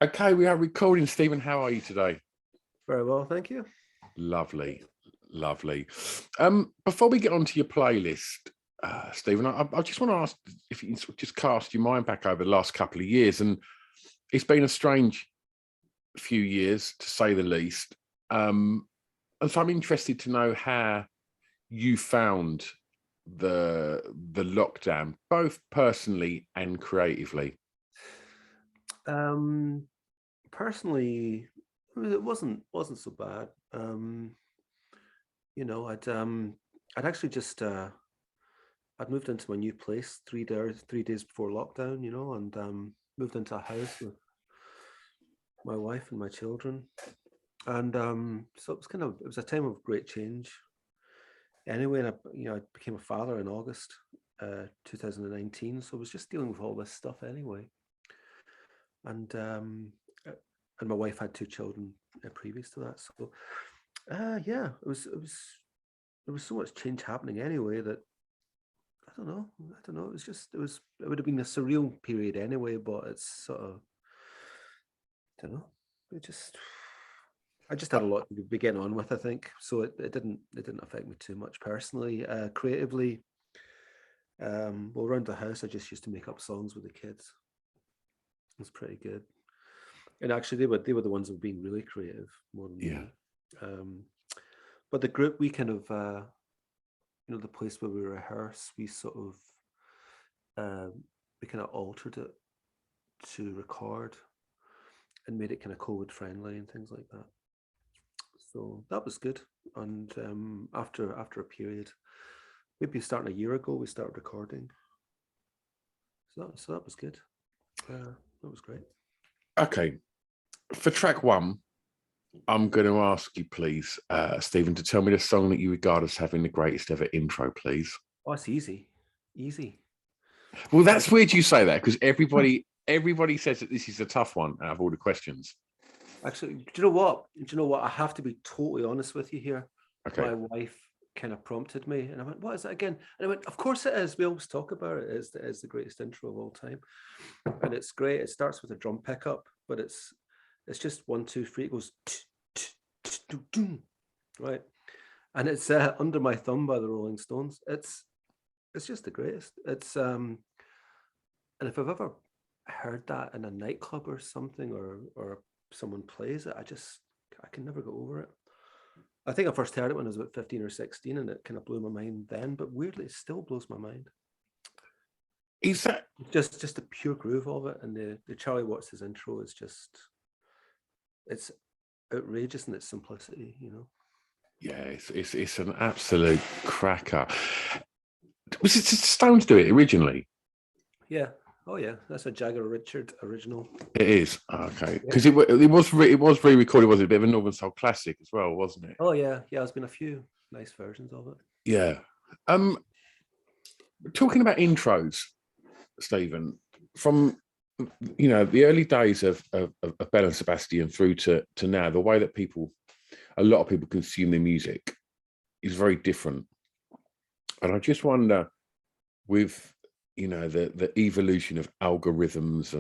Okay, we are recording. Stephen, how are you today? Very well, thank you. Lovely, lovely. Before we get onto your playlist, Stephen, I just want to ask if you can sort of just cast your mind back over the last couple of years, and it's been a strange few years to say the least. And so I'm interested to know how you found the lockdown, both personally and creatively. Um, Personally, it wasn't so bad. You know, I'd actually just I'd moved into my new place 3 days before lockdown. And moved into a house with my wife and my children, and so it was a time of great change. Anyway, and I became a father in August 2019, so I was just dealing with all this stuff anyway. and uh, and my wife had two children previous to that. So yeah, there was so much change happening anyway that I don't know. It would have been a surreal period anyway, but it's sort of I don't know. It just I just had a lot to be getting on with, I think. So it didn't affect me too much personally. Creatively, well, around the house, I just used to make up songs with the kids. It was pretty good. And actually, they were the ones that were being really creative more than Yeah. me. Um, but the group, we kind of, the place where we rehearse, uh, we kind of altered it to record and made it kind of COVID friendly and things like that. So that was good. And after a period, maybe starting a year ago, we started recording. So that was good. That was great. Okay. For track one, I'm going to ask you, please, Stephen, to tell me the song that you regard as having the greatest ever intro, please. Oh, it's easy. Easy. Well, that's weird you say that because everybody says that this is a tough one out of all the questions. Actually, do you know what? I have to be totally honest with you here. Okay. My wife kind of prompted me, and I went, "What is it again?" And I went, "Of course it is. We always talk about it. It's the greatest intro of all time, and it's great. It starts with a drum pickup, but it's just 1, 2, 3. It goes right, and it's Under My Thumb by the Rolling Stones. It's just the greatest. And if I've ever heard that in a nightclub or something, or someone plays it, I can never go over it. I think I first heard it when I was about 15 or 16, and it kind of blew my mind then. But weirdly, it still blows my mind. Is that Just the pure groove of it, and the Charlie Watts' intro is it's outrageous in its simplicity. Yeah, it's an absolute cracker. Was it Stones do it originally? Yeah. Oh yeah, that's a Jagger Richard original. It is okay because it was re-recorded. Was it a bit of a Northern Soul classic as well, wasn't it? Oh yeah, there's been a few nice versions of it. Yeah. Talking about intros, Stephen, from the early days of Belle and Sebastian through to now, the way that a lot of people consume their music is very different. And I just wonder, with the evolution of algorithms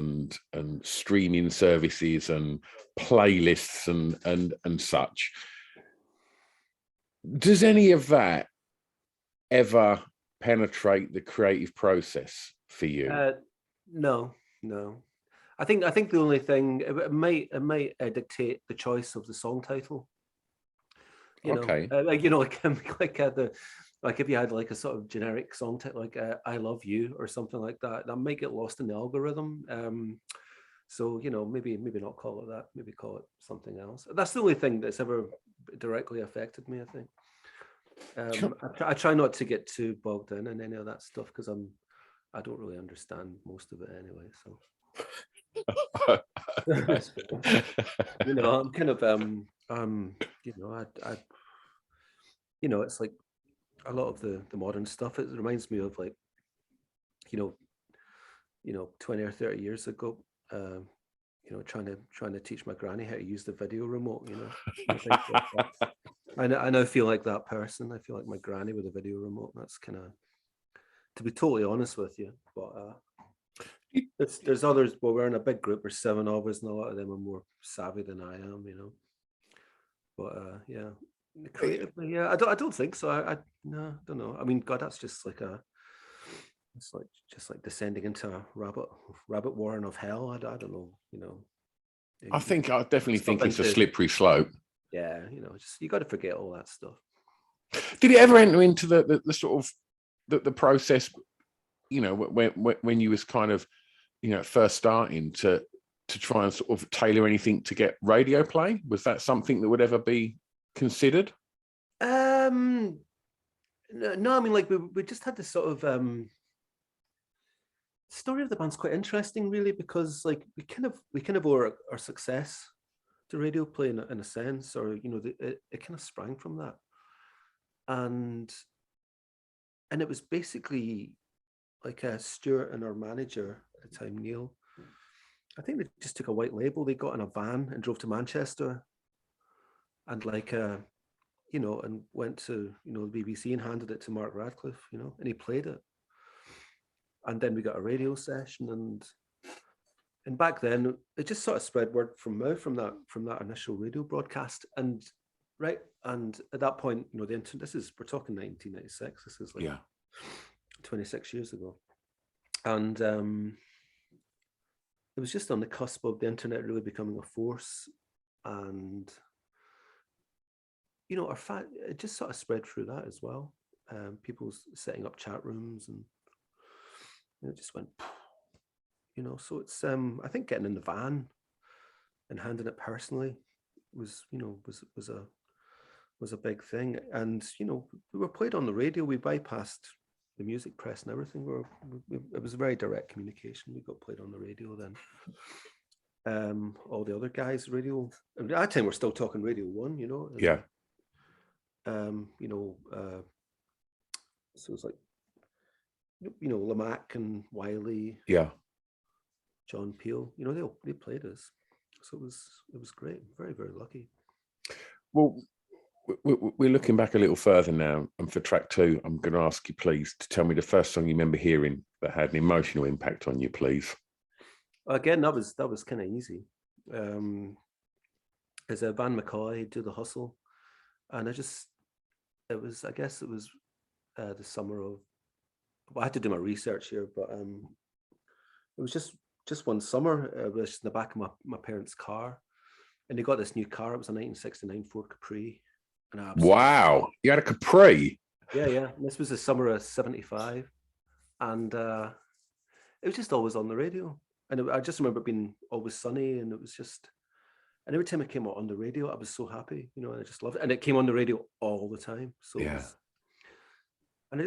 and streaming services and playlists and such, does any of that ever penetrate the creative process for you? No. I think the only thing it might dictate the choice of the song title. Okay. Like if you had like a sort of generic song title like "I Love You" or something like that, that might get lost in the algorithm. So maybe not call it that. Maybe call it something else. That's the only thing that's ever directly affected me, I think. I try not to get too bogged in any of that stuff because I don't really understand most of it anyway. So I'm kind of it's like a lot of the modern stuff. It reminds me of like 20 or 30 years ago. Trying to teach my granny how to use the video remote. I now feel like that person. I feel like my granny with a video remote. That's kind of, to be totally honest with you. But There's others. Well, we're in a big group. There's 7 of us, and a lot of them are more savvy than I am, But yeah, creatively, yeah, I don't think so. I no, I don't know. I mean, God, that's just like it's like just like descending into a rabbit warren of hell. I don't know, I definitely Stuff think it's a into slippery slope. yeah, just you got to forget all that stuff. Did it ever enter into the sort of the process, when you was kind of, first starting to try and sort of tailor anything to get radio play? Was that something that would ever be considered? No, I mean, like we just had this sort of story of the band's quite interesting, really, because like we kind of owe our success to radio play in a sense, or it kind of sprang from that, and it was basically like Stuart and our manager at the time, Neil. I think they just took a white label. They got in a van and drove to Manchester, and and went to the BBC and handed it to Mark Radcliffe, and he played it. And then we got a radio session, and back then it just sort of spread word from mouth from that initial radio broadcast. And right, and at that point, the internet. We're talking 1996. This is like 26 years ago, and it was just on the cusp of the internet really becoming a force, and it just sort of spread through that as well. People setting up chat rooms, and it just went, So it's I think getting in the van and handing it personally was a big thing. And we were played on the radio. We bypassed the music press and everything. It was a very direct communication. We got played on the radio then. All the other guys, radio. At that time, we're still talking Radio 1, And, Yeah. So it's like, Lamac and Wiley. Yeah. John Peel. They played us. So it was great. Very, very lucky. Well, we're looking back a little further now, and for track 2, I'm going to ask you, please, to tell me the first song you remember hearing that had an emotional impact on you, please. Again, that was kind of easy. As a Van McCoy, Do the Hustle, and I guess it was the summer of. Well, I had to do my research here, but it was just one summer. It was in the back of my parents' car, and they got this new car. It was a 1969 Ford Capri. And wow, you had a Capri? Yeah. And this was the summer of '75, and it was just always on the radio. And I just remember it being always sunny, and it was just. And every time it came out on the radio, I was so happy, and I just loved it. And it came on the radio all the time. So yeah. And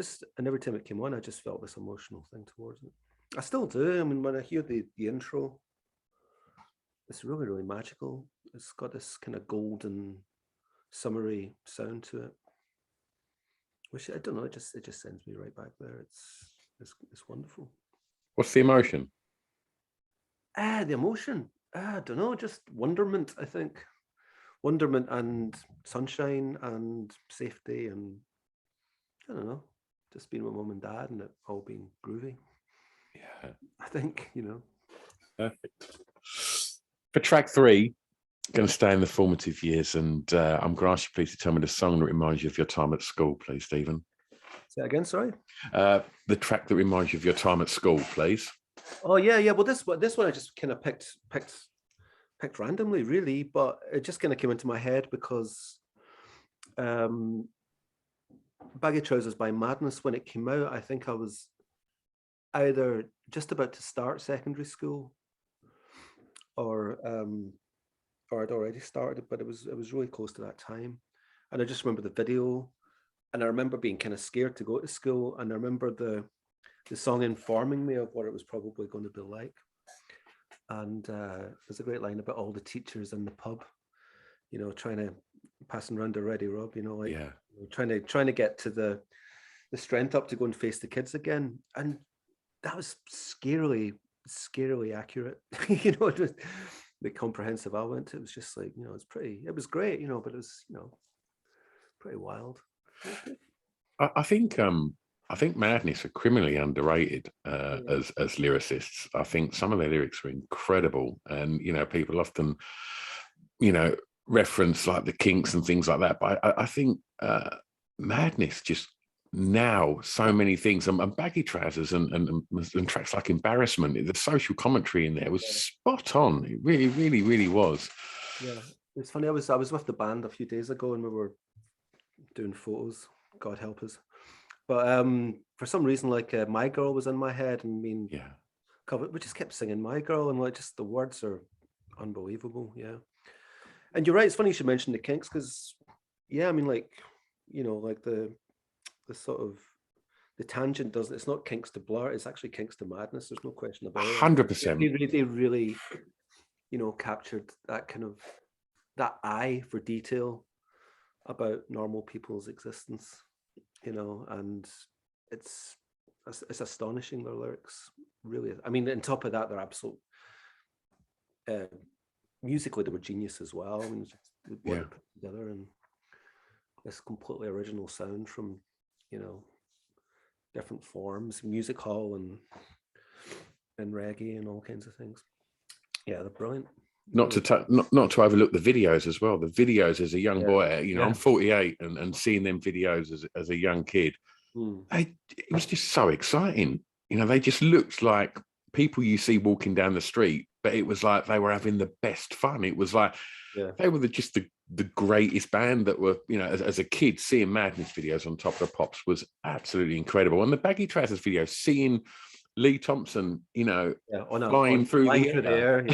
every time it came on, I just felt this emotional thing towards it. I still do. I mean, when I hear the intro, it's really, really magical. It's got this kind of golden, summery sound to it, which I don't know. It just sends me right back there. It's wonderful. What's the emotion? The emotion. I don't know. Just wonderment. I think wonderment and sunshine and safety, and I don't know. Just being with mum and dad and it all being groovy. Yeah, I think, Perfect. For track 3, going to stay in the formative years, and I'm going to ask you, please, to tell me the song that reminds you of your time at school, please, Stephen. Say that again, sorry? The track that reminds you of your time at school, please. Oh, yeah. Well, this one I just kind of picked randomly, really, but it just kind of came into my head because Baggy Trousers by Madness, when it came out, I think I was either just about to start secondary school or I'd already started, but it was really close to that time. And I just remember the video, and I remember being kind of scared to go to school, and I remember the song informing me of what it was probably going to be like. And there's a great line about all the teachers in the pub, passing around a ready rub, trying to get to the strength up to go and face the kids again. And that was scarily accurate. It was the comprehensive I went to. It was just like, it was great, but it was, pretty wild. I think I think Madness are criminally underrated as lyricists. I think some of their lyrics are incredible, and people often, reference like the Kinks and things like that. But I think Madness just now so many things, and Baggy Trousers and tracks like Embarrassment. The social commentary in there was spot on. It really, really, really was. Yeah, it's funny. I was with the band a few days ago, and we were doing photos. God help us. But for some reason, like My Girl was in my head, and we just kept singing My Girl, and like just the words are unbelievable. Yeah, and you're right. It's funny you should mention the Kinks, because I mean, like like the sort of the tangent doesn't. It's not Kinks to Blur. It's actually Kinks to Madness. There's no question about it. 100%. They really captured that kind of that eye for detail about normal people's existence. And it's astonishing, their lyrics, really. I mean, on top of that, they're absolute musically, they were genius as well. I mean, what they put together, and this completely original sound from different forms, music hall and reggae and all kinds of things. Yeah, they're brilliant. Not to overlook the videos as well. The videos as a young boy, I'm 48, and seeing them videos as a young kid, it was just so exciting. They just looked like people you see walking down the street, but it was like they were having the best fun. It was like they were just the greatest band that were, as a kid, seeing Madness videos on Top of the Pops was absolutely incredible. And the Baggy Trousers video, seeing Lee Thompson, flying through the air.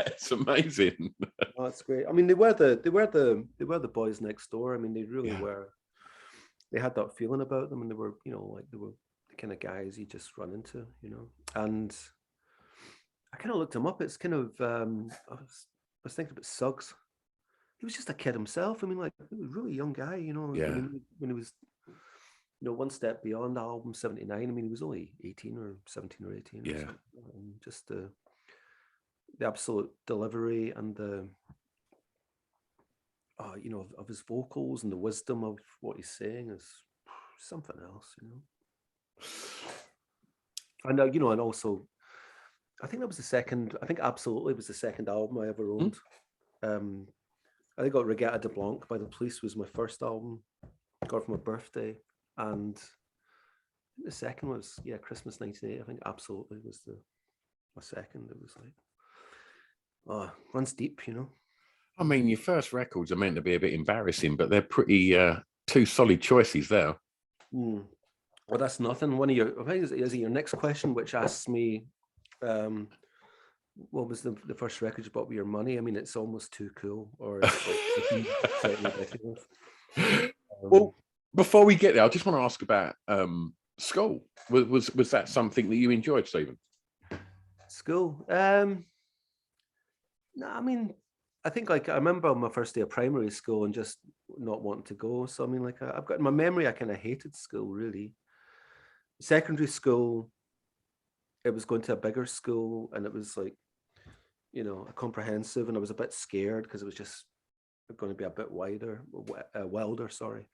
It's amazing. Oh, that's great. I mean, they were the boys next door. I mean, they really were. They had that feeling about them, and they were, they were the kind of guys you just run into, And I kind of looked him up. It's kind of I was thinking about Suggs. He was just a kid himself. I mean, like, he was a really young guy, I mean, when he was one step beyond the album 79. I mean, he was only 18 or 17 or 18. Yeah. And just the absolute delivery and the, of his vocals and the wisdom of what he's saying is something else, And, and also, I think Absolutely was the second album I ever owned. I think got Regatta de Blanc by the Police was my first album. Got it for my birthday. And the second was Christmas '98. I think Absolutely was my second. It was like, runs deep, I mean, your first records are meant to be a bit embarrassing, but they're pretty two solid choices there. Well, that's nothing. One of your, I think, is it your next question, which asks me, what was the first record you bought with your money? I mean, it's almost too cool, or it's like ridiculous. Well, before we get there, I just want to ask about school. Was that something that you enjoyed, Stephen? School? No, I mean, I think I remember my first day of primary school and just not wanting to go. So I mean, I've got in my memory, I kind of hated school, really. Secondary school, it was going to a bigger school, and it was like, a comprehensive, and I was a bit scared because it was just going to be a bit wilder, sorry.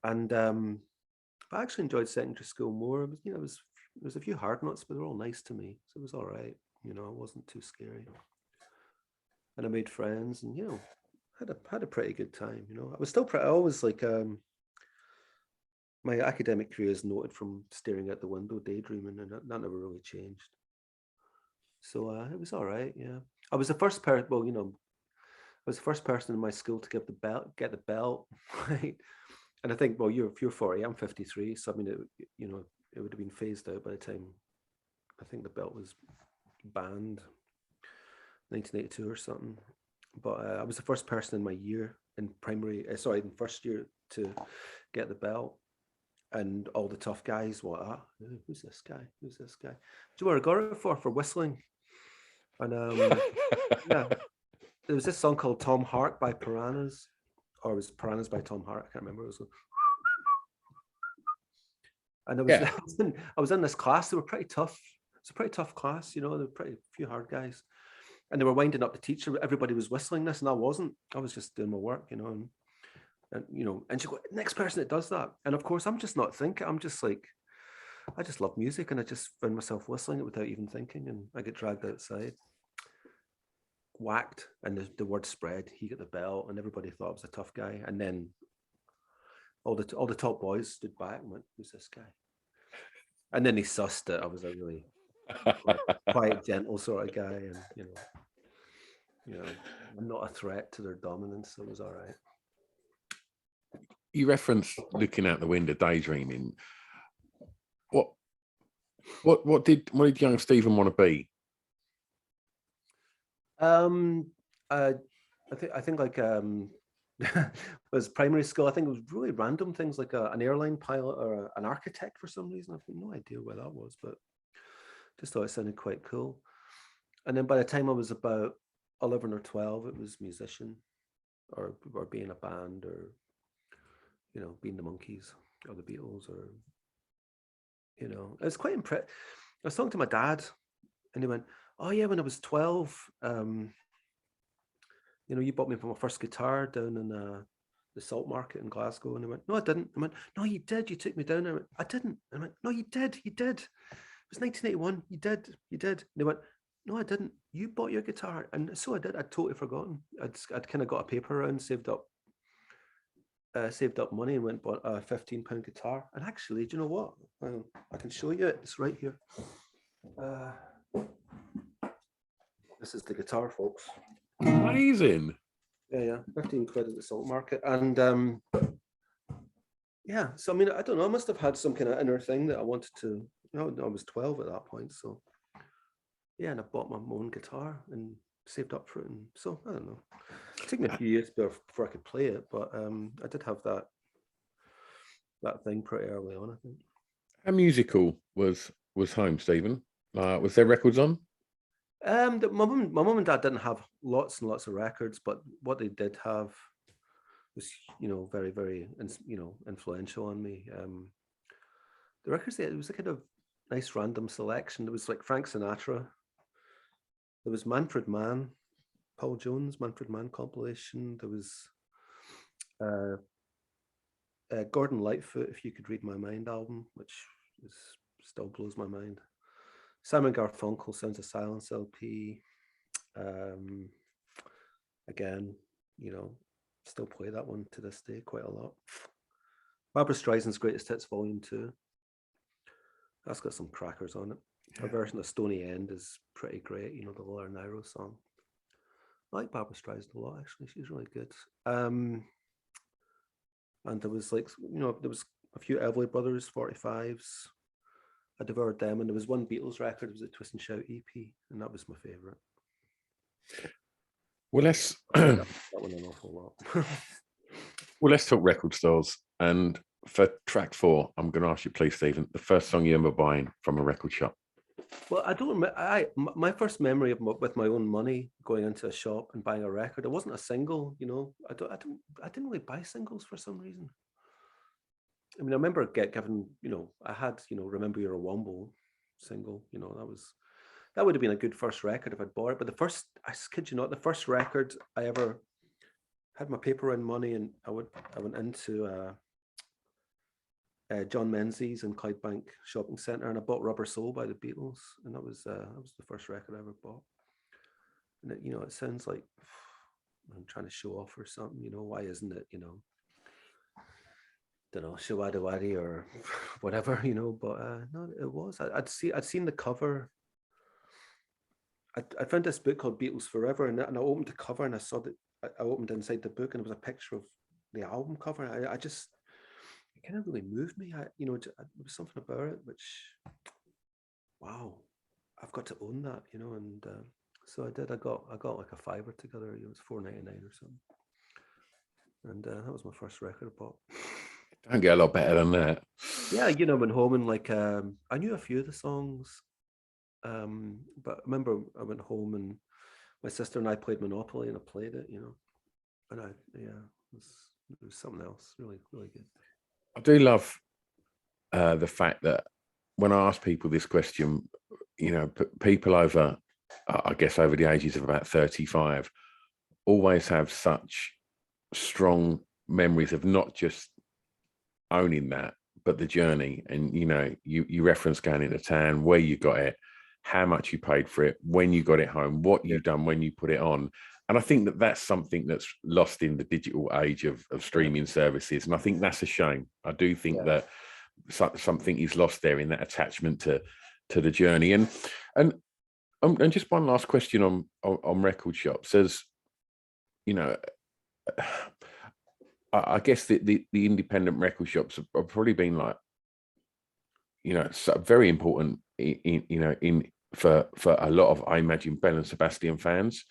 And I actually enjoyed secondary school more. It was, there was a few hard nuts, but they were all nice to me, so it was all right. It wasn't too scary, and I made friends, and had a pretty good time. I was still I always like my academic career is noted from staring out the window, daydreaming, and that never really changed. So it was all right. Yeah, I was the first person. Well, I was the first person in my school to get the belt, right? And I think, well, if you're 40, I'm 53, so I mean, it would have been phased out by the time I think the belt was banned, 1982 or something. But I was the first person in my year in first year to get the belt. And all the tough guys were, who's this guy? Who's this guy? Do you know what I got it for whistling? And there was this song called Tom Hart by Piranhas, or it was Piranhas by Tom Hart. I can't remember. It was and I was in this class. They were pretty tough. It's a pretty tough class, there were pretty few hard guys. And they were winding up the teacher. Everybody was whistling this, and I wasn't. I was just doing my work, and and and she go, next person that does that. And of course, I'm just not thinking. I'm just like, I just love music, and I just found myself whistling it without even thinking, and I get dragged outside, whacked, and the word spread. He got the belt, and everybody thought I was a tough guy. And then all the top boys stood back and went, "Who's this guy?" And then they sussed it. I was a really quiet, gentle sort of guy, and I'm not a threat to their dominance, so it was all right. You referenced looking out the window, daydreaming. What did young Stephen want to be? I think like it was primary school. I think it was really random things like an airline pilot or an architect for some reason. I've no idea where that was, but just thought it sounded quite cool. And then by the time I was about 11 or 12, it was musician or being a band or being the Monkees or the Beatles or it was quite impressive. I was talking to my dad and he went, "Oh yeah, when I was 12, you bought me for my first guitar down in the Salt Market in Glasgow." And he went, "No, I didn't." I went, "No, you did. You took me down." I went, "I didn't." I went, "No, you did. You did. It was 1981. You did. You did." And they went, "No, I didn't. You bought your guitar." And so I did. I'd totally forgotten. I'd kind of got a paper round, saved up money and went and bought a £15 guitar. And actually, do you know what? I can show you it. It's right here. This is the guitar, folks. Amazing. Yeah, 15 quid at the Salt Market. And yeah, so I mean, I don't know, I must have had some kind of inner thing that I wanted to, I was 12 at that point. So yeah, and I bought my own guitar and saved up for it. And so I don't know. It took me a few years before I could play it, but I did have that thing pretty early on, I think. How musical was home, Stephen? Was there records on? My mum and dad didn't have lots and lots of records, but what they did have was, very, very, influential on me. The records, it was a kind of nice random selection. There was like Frank Sinatra. There was Manfred Mann, Paul Jones, Manfred Mann compilation. There was Gordon Lightfoot, If You Could Read My Mind album, which still blows my mind. Simon Garfunkel, Sounds of Silence LP. Again, still play that one to this day quite a lot. Barbra Streisand's Greatest Hits Volume 2. That's got some crackers on it. Her version of Stony End is pretty great, the Laura Nyro song. I like Barbra Streisand a lot, actually. She's really good. And there was there was a few Everly Brothers 45s. I devoured them, and there was one Beatles record. It was a Twist and Shout EP, and that was my favorite. Well, let's that one an awful lot. Well, let's talk record stores. And for track 4, I'm going to ask you, please, Stephen, the first song you remember buying from a record shop. Well, I don't remember. My first memory of with my own money going into a shop and buying a record, it wasn't a single. I didn't really buy singles for some reason. I mean, I remember given, I had, Remember You're a Womble single, that would have been a good first record if I'd bought it. But I kid you not, the first record I ever had my paper and money, and I went into John Menzies in Clydebank Shopping Centre, and I bought Rubber Soul by the Beatles, and that was the first record I ever bought. And it sounds like I'm trying to show off or something, why isn't it, don't know, Shawada Wadi or whatever, but no, it was. I'd seen the cover. I found this book called Beatles Forever, and I opened the cover and I saw that I opened inside the book and it was a picture of the album cover. It kind of really moved me. There was something about it which, wow, I've got to own that, and so I did. I got like a $5 together. It was $4.99 or something, and that was my first record I bought. Don't get a lot better than that. Yeah, I went home and I knew a few of the songs, but I remember I went home and my sister and I played Monopoly and I played it, and it was something else, really, really good. I do love the fact that when I ask people this question, people over, I guess over the ages of about 35, always have such strong memories of not just owning that, but the journey. And you reference going into town, where you got it, how much you paid for it, when you got it home, what you done when you put it on. And I think that that's something that's lost in the digital age of streaming services. And I think that's a shame. I do think that something is lost there in that attachment to the journey. And just one last question on record shops. As I guess the independent record shops have probably been like, very important for a lot of, I imagine, Belle and Sebastian fans.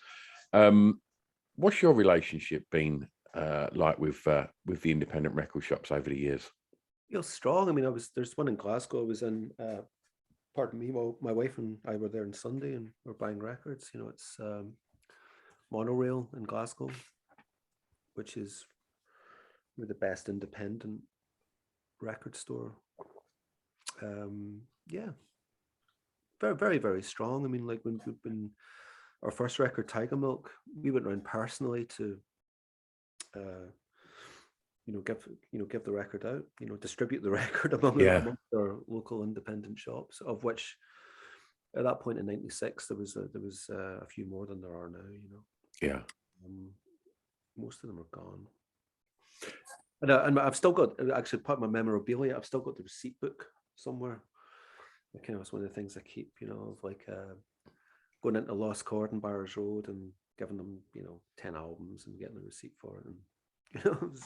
What's your relationship been like with the independent record shops over the years? Strong. I mean, there's one in Glasgow. I was in. Pardon me. Well, my wife and I were there on Sunday, and we're buying records. It's Monorail in Glasgow, which is the best independent record store. Very, very, very strong. I mean, like when our first record, Tiger Milk, we went around personally to give the record out, distribute the record among our local independent shops, of which at that point in '96 there was a few more than there are now. Most of them are gone. And I've still got, actually, part of my memorabilia, I've still got the receipt book somewhere. It's one of the things I keep, of like going into Lost Chord and Barrows Road and giving them, 10 albums and getting a receipt for it. And,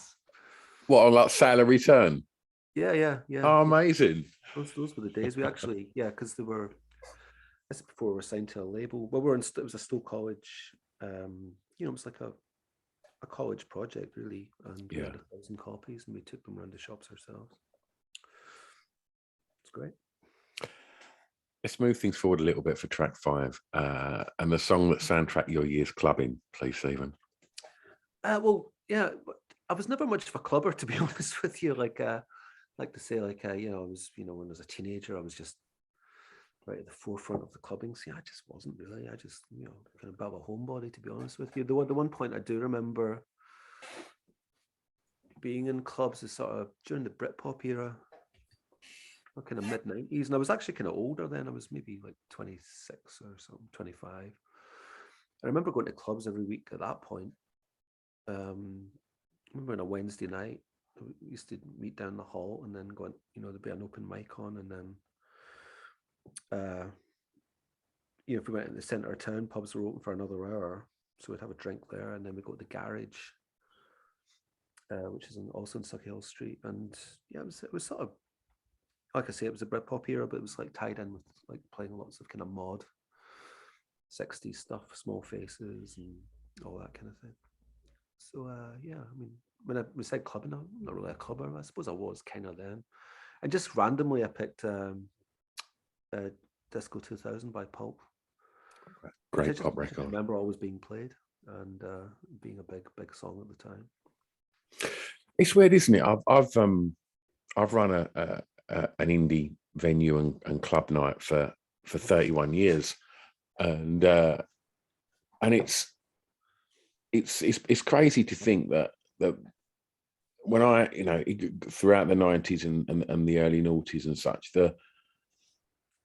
what, on like sale or return? Yeah. Oh, amazing. Those were the days. We actually, because they were, this is before we were signed to a label. Well, it was a Stowe College, it was like a college project, really. And we had 1,000 copies and we took them around the shops ourselves. It's great. Let's move things forward a little bit for track 5 and the song that soundtracked your years clubbing, please, Stephen. Well, yeah, I was never much of a clubber, to be honest with you. Like to say, I was, when I was a teenager, I was just right at the forefront of the clubbing scene. I just wasn't really. I just, kind of a bit of a homebody, to be honest with you. The one point I do remember being in clubs is sort of during the Britpop era, kind of mid-90s, and I was actually kind of older then. I was maybe like 26 or something, 25. I remember going to clubs every week at that point. I remember on a Wednesday night, we used to meet down the hall and then go, there'd be an open mic on, and then if we went in the centre of town, pubs were open for another hour, so we'd have a drink there, and then we'd go to the Garage, which is also in Suckhill Street. And it was sort of, like I say, it was a Britpop era, but it was like tied in with like playing lots of kind of mod 60s stuff, Small Faces and all that kind of thing. So I mean, when we said clubbing, I'm not really a clubber. I suppose I was kind of then. And just randomly I picked Disco 2000 by Pulp. Great pop record. I remember always being played and being a big song at the time. It's weird, isn't it? I've run an indie venue and club night for 31 years, and it's crazy to think that when I throughout the 90s and the early noughties and such,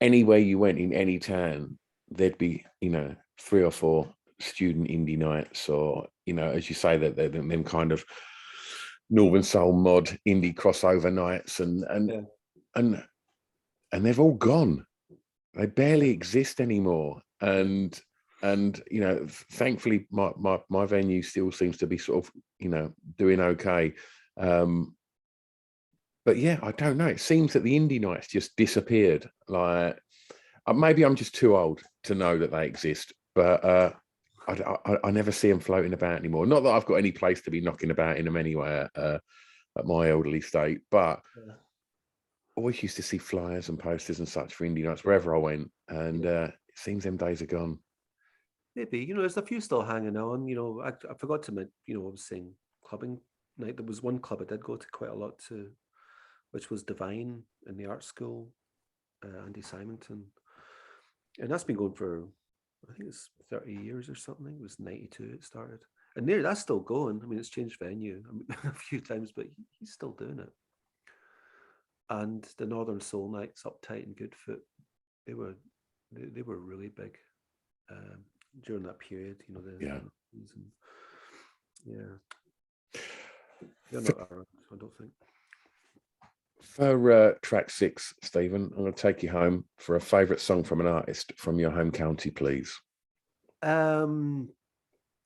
anywhere you went in any town, there'd be 3 or 4 student indie nights, or as you say, that they're them kind of Northern Soul mod indie crossover nights, and they've all gone. They barely exist anymore. And thankfully my venue still seems to be sort of doing okay. But yeah, I don't know. It seems that the indie nights just disappeared. Like maybe I'm just too old to know that they exist, but I never see them floating about anymore. Not that I've got any place to be knocking about in them anyway at my elderly state, but always used to see flyers and posters and such for indie nights wherever I went, and it seems them days are gone. Maybe there's a few still hanging on. I forgot to mention. I was saying clubbing night. There was one club I did go to quite a lot to, which was Divine in the art school, Andy Symington, and that's been going for, I think it's 30 years or something. It was 92 it started. And there, that's still going. I mean, it's changed venue a few times, but he's still doing it. And the Northern Soul Nights, Uptight and Goodfoot, they were really big during that period. You know, Yeah. They're not around, I don't think. For track 6, Stephen, I'm going to take you home for a favourite song from an artist from your home county, please.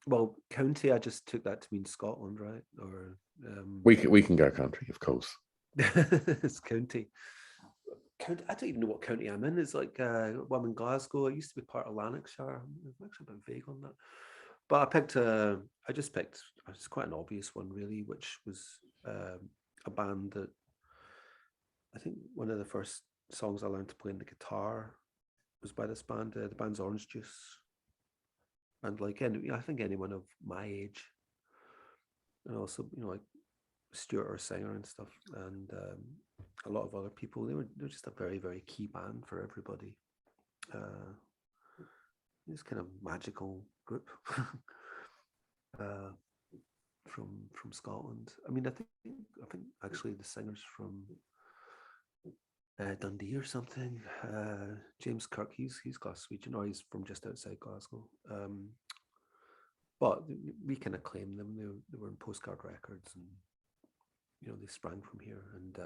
Well, county, I just took that to mean Scotland, right? Or we can go country, of course. It's county. I don't even know what county I'm in. It's like I'm in Glasgow. I used to be part of Lanarkshire. I'm actually a bit vague on that. But I just picked. It's quite an obvious one, really, which was a band that I think one of the first songs I learned to play on the guitar was by this band. The band's Orange Juice. And like, I think anyone of my age, and also like Stuart, our singer and stuff, and a lot of other people, they were just a very, very key band for everybody. This kind of magical group from Scotland. I mean, I think actually the singer's from Dundee or something. James Kirk, he's Glaswegian, or he's from just outside Glasgow. But we kind of claim them. They were in Postcard Records, and they sprang from here. And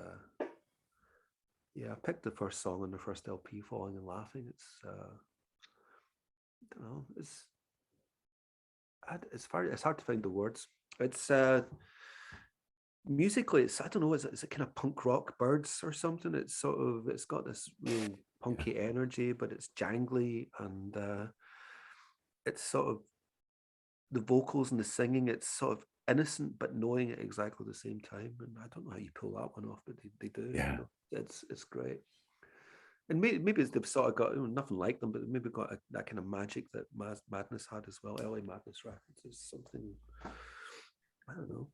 I picked the first song on the first LP, Falling and Laughing. It's I don't know. It's hard to find the words. It's musically, I don't know. Is it kind of punk rock Birds or something? It's got this real punky energy, but it's jangly, and it's sort of the vocals and the singing. It's sort of innocent but knowing at exactly the same time. And I don't know how you pull that one off, but they do. Yeah, it's great. And maybe they've sort of got nothing like them, but maybe got that kind of magic that Madness had as well. LA Madness Records is something, I don't know.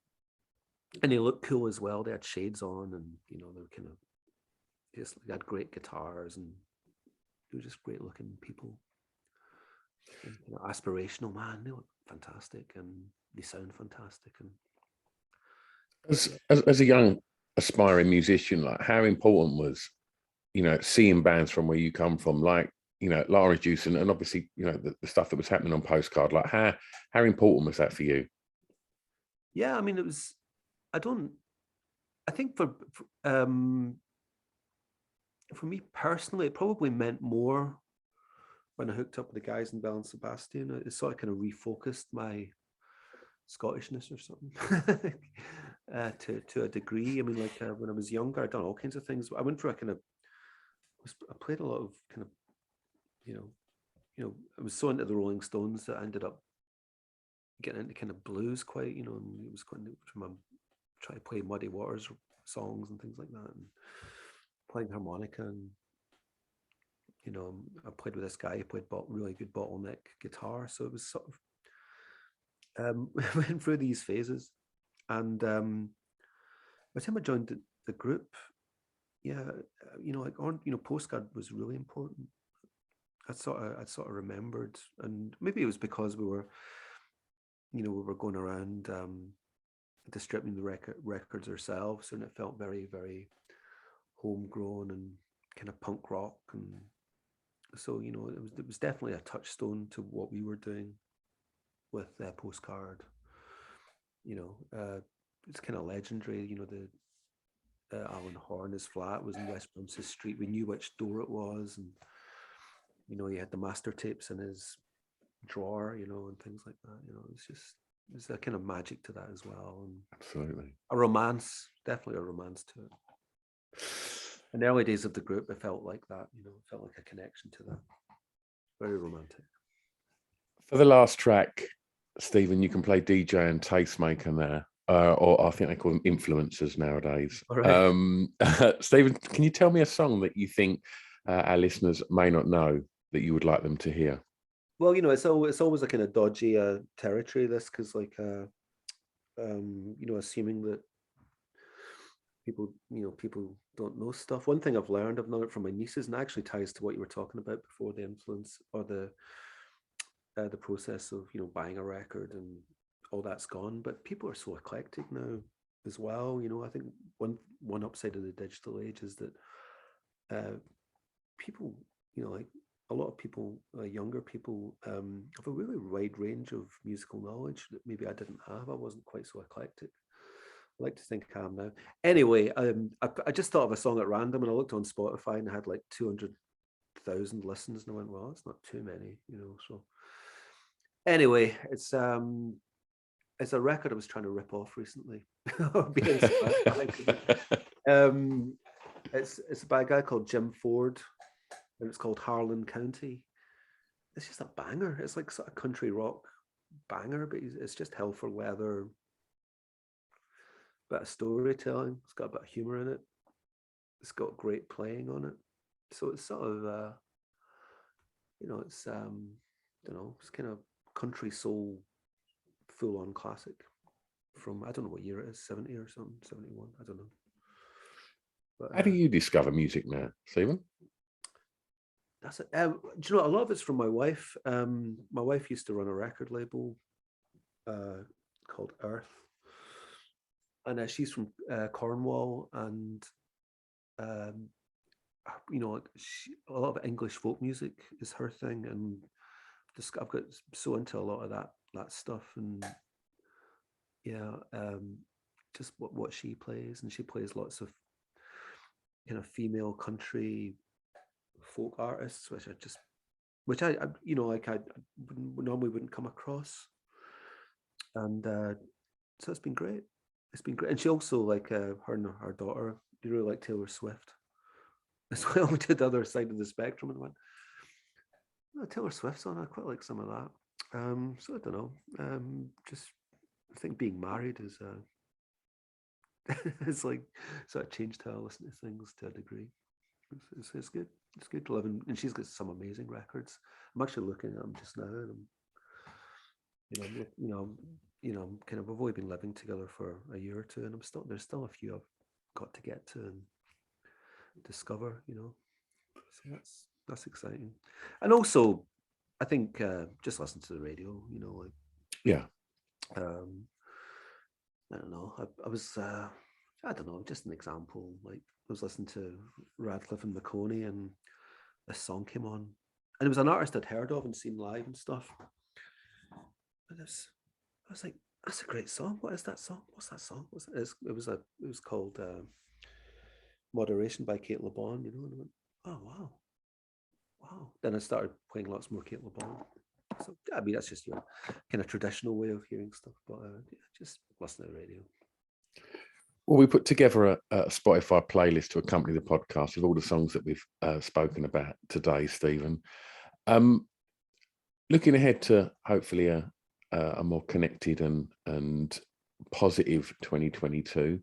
And they look cool as well. They had shades on, and they were kind of they had great guitars, and they were just great looking people. And, aspirational, man. They look fantastic, and they sound fantastic. And as a young aspiring musician, like, how important was seeing bands from where you come from, like Orange Juice, and obviously the stuff that was happening on Postcard, like how important was that for you? Yeah, I mean, it was. I think for me personally, it probably meant more when I hooked up with the guys in Belle and Sebastian. It sort of kind of refocused my Scottishness or something to a degree. I mean, like when I was younger, I'd done all kinds of things. I went for I played a lot of kind of, I was so into the Rolling Stones that I ended up getting into kind of blues quite, and it was quite from trying to play Muddy Waters songs and things like that, and playing harmonica, and I played with this guy who played really good bottleneck guitar, so it was sort of went through these phases, and by the time I joined the group, Postcard was really important. I sort of remembered, and maybe it was because we were going around distributing the records ourselves, and it felt very, very homegrown and kind of punk rock, and so it was definitely a touchstone to what we were doing with Postcard. It's kind of legendary. The Alan Horn, his flat was in West Brunswick Street. We knew which door it was, and he had the master tapes in his drawer, and things like that. There's a kind of magic to that as well, and absolutely a romance, definitely a romance to it. In the early days of the group, it felt like that. It felt like a connection to that. Very romantic. For the last track, Stephen, you can play DJ and tastemaker now, or I think they call them influencers nowadays. Right. Stephen, can you tell me a song that you think our listeners may not know that you would like them to hear? Well, it's always a kind of dodgy territory, this, because assuming that people don't know stuff. One thing I've learned it from my nieces, and actually ties to what you were talking about before, the influence or the process of buying a record and all that's gone. But people are so eclectic now as well. You know, I think one upside of the digital age is that people, you know, like a lot of people, younger people, have a really wide range of musical knowledge that maybe I didn't have. I wasn't quite so eclectic. I like to think I am now. Anyway, I just thought of a song at random, and I looked on Spotify and I had like 200,000 listens, and I went, well, that's not too many, you know. So anyway, it's a record I was trying to rip off recently. Being inspired by it. It's by a guy called Jim Ford, and it's called Harlan County. It's just a banger. It's like sort of country rock banger, but it's just hell for leather. Bit of storytelling. It's got a bit of humor in it. It's got great playing on it. So it's sort of, you know, it's you know, it's kind of country soul, full on classic from, I don't know what year it is, 70 or something, 71. I don't know. But, how do you discover music now, Stephen? That's it. Do you know, a lot of it's from my wife. My wife used to run a record label called Earth, and she's from Cornwall, and you know, a lot of English folk music is her thing, and I've got so into a lot of that stuff, and yeah, just what she plays, and she plays lots of kind of female country folk artists, which I you know, like I normally wouldn't come across, and so it's been great. It's been great, and she also, like, her and her daughter, they really like Taylor Swift as well, to the other side of the spectrum, and went, oh, Taylor Swift's on. I quite like some of that. So I don't know. Just I think being married is it's like sort of changed how I listen to things to a degree. It's good. It's good to live in, and she's got some amazing records. I'm actually looking at them just now, and I'm kind of, we've only been living together for a year or two, and there's still a few I've got to get to and discover, you know. So that's exciting. And also, I think just listen to the radio, you know, like, Yeah. I don't know. I was I don't know, just an example. Like, I was listening to Radcliffe and McConey, and this song came on, and it was an artist I'd heard of and seen live and stuff. And I was like, that's a great song. What is that song? What's that song? It was called Moderation by Kate LeBon, you know, and I went, oh wow. Then I started playing lots more Kate LeBon. So I mean, that's just your kind of traditional way of hearing stuff, but yeah, just listen to the radio. Well, we put together a Spotify playlist to accompany the podcast with all the songs that we've spoken about today, Stephen. Looking ahead to hopefully a more connected and positive 2022.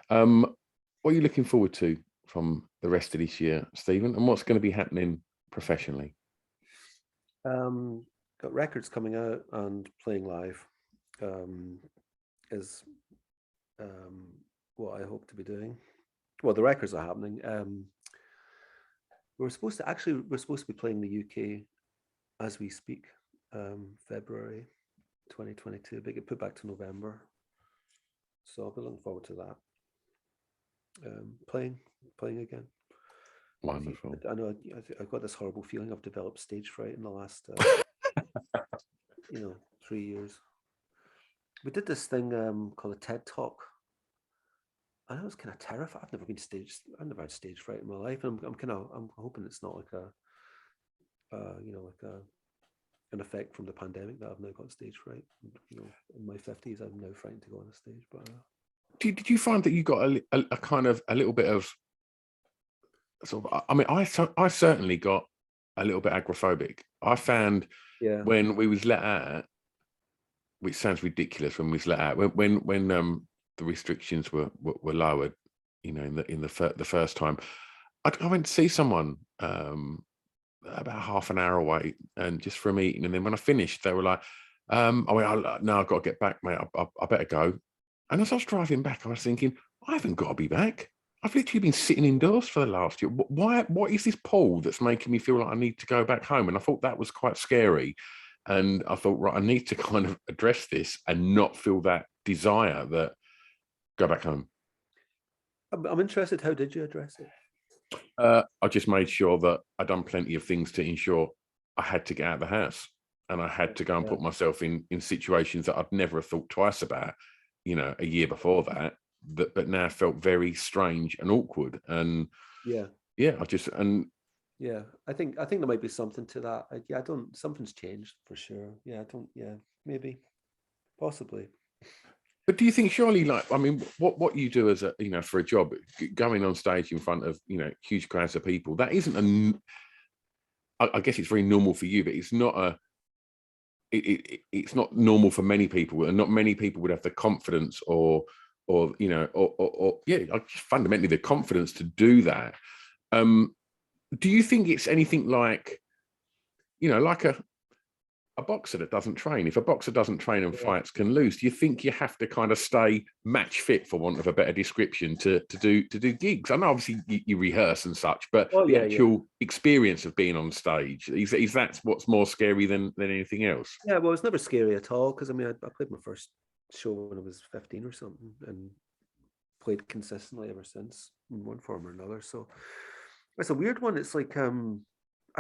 What are you looking forward to from the rest of this year, Stephen? And what's going to be happening professionally? Got records coming out and playing live is what I hope to be doing. Well, the records are happening. We're supposed to be playing the UK as we speak, February 2022, but get put back to November. So I'll be looking forward to that. Playing again. Wonderful. I know I've got this horrible feeling I've developed stage fright in the last 3 years. We did this thing called a TED Talk, and I was kind of terrified. I've never had stage fright in my life, and I'm hoping it's not like an effect from the pandemic that I've now got stage fright. You know, in my 50s, I'm now frightened to go on a stage. But did you find that you got a kind of a little bit of sort of? I mean, I certainly got a little bit agoraphobic. I found when we was let out, which sounds ridiculous, when we was let out, when the restrictions were lowered, you know, in the first time, I went to see someone about half an hour away, and just for a meeting, and then when I finished, they were like, no, I've got to get back, mate. I better go. And as I was driving back, I was thinking, I haven't got to be back. I've literally been sitting indoors for the last year. What is this pull that's making me feel like I need to go back home? And I thought that was quite scary. And I thought, right, I need to kind of address this and not feel that desire that go back home. I'm interested. How did you address it? I just made sure that I'd done plenty of things to ensure I had to get out of the house, and I had to go and Yeah. put myself in situations that I'd never have thought twice about, a year before that, but now felt very strange and awkward. And Yeah. yeah, Yeah. I think there might be something to that. Yeah, I don't. Something's changed for sure. Yeah, I don't. Yeah, maybe, possibly. but do you think surely, like, I mean, what you do as a, for a job, going on stage in front of, huge crowds of people, that isn't I guess it's very normal for you, but it's not it's not normal for many people, and not many people would have the confidence or yeah, just fundamentally the confidence to do that. Do you think it's anything like, like a boxer that doesn't train? If a boxer doesn't train and Yeah. fights, can lose, do you think you have to kind of stay match fit, for want of a better description, to do gigs? I know obviously you rehearse and such, but Oh the yeah, yeah. actual experience of being on stage, is that what's more scary than anything else? Yeah, well, it's never scary at all because I mean, I played my first show when I was 15 or something, and played consistently ever since in one form or another. So it's a weird one. It's like I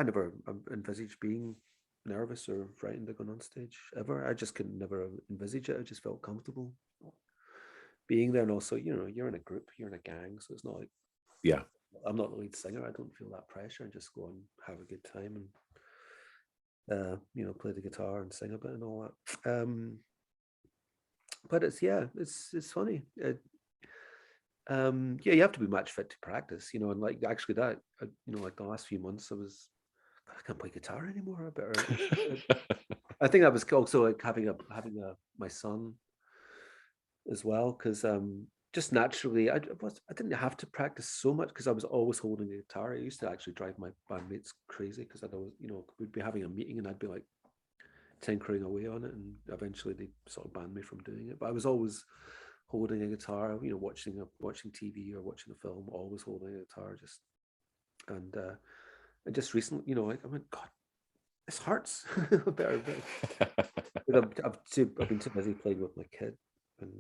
never envisaged being nervous or frightened of going on stage ever. I just could never envisage it. I just felt comfortable being there, and also, you're in a group, you're in a gang, so it's not like Yeah. I'm not the lead singer. I don't feel that pressure. I just go and have a good time and play the guitar and sing a bit and all that. But it's funny. Yeah, you have to be match fit to practice, and like actually that, like the last few months, I can't play guitar anymore. I think that was also like having my son as well, because just naturally I didn't have to practice so much because I was always holding a guitar. It used to actually drive my bandmates crazy because I'd always, we'd be having a meeting and I'd be like tinkering away on it, and eventually they sort of banned me from doing it. But I was always holding a guitar, watching TV or watching a film, always holding a guitar, and just recently, I went, God, this hurts. better. But I've been too busy playing with my kid and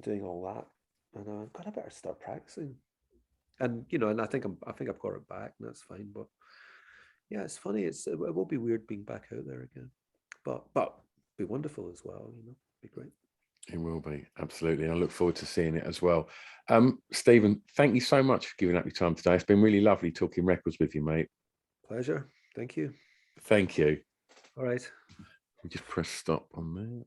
doing all that, and God, I better start practicing. And and I think I've got it back, and that's fine. But yeah, it's funny. It will be weird being back out there again, but be wonderful as well. Be great. It will be, absolutely. I look forward to seeing it as well. Stephen, thank you so much for giving up your time today. It's been really lovely talking records with you, mate. Pleasure. Thank you. Thank you. All right. We just press stop on there.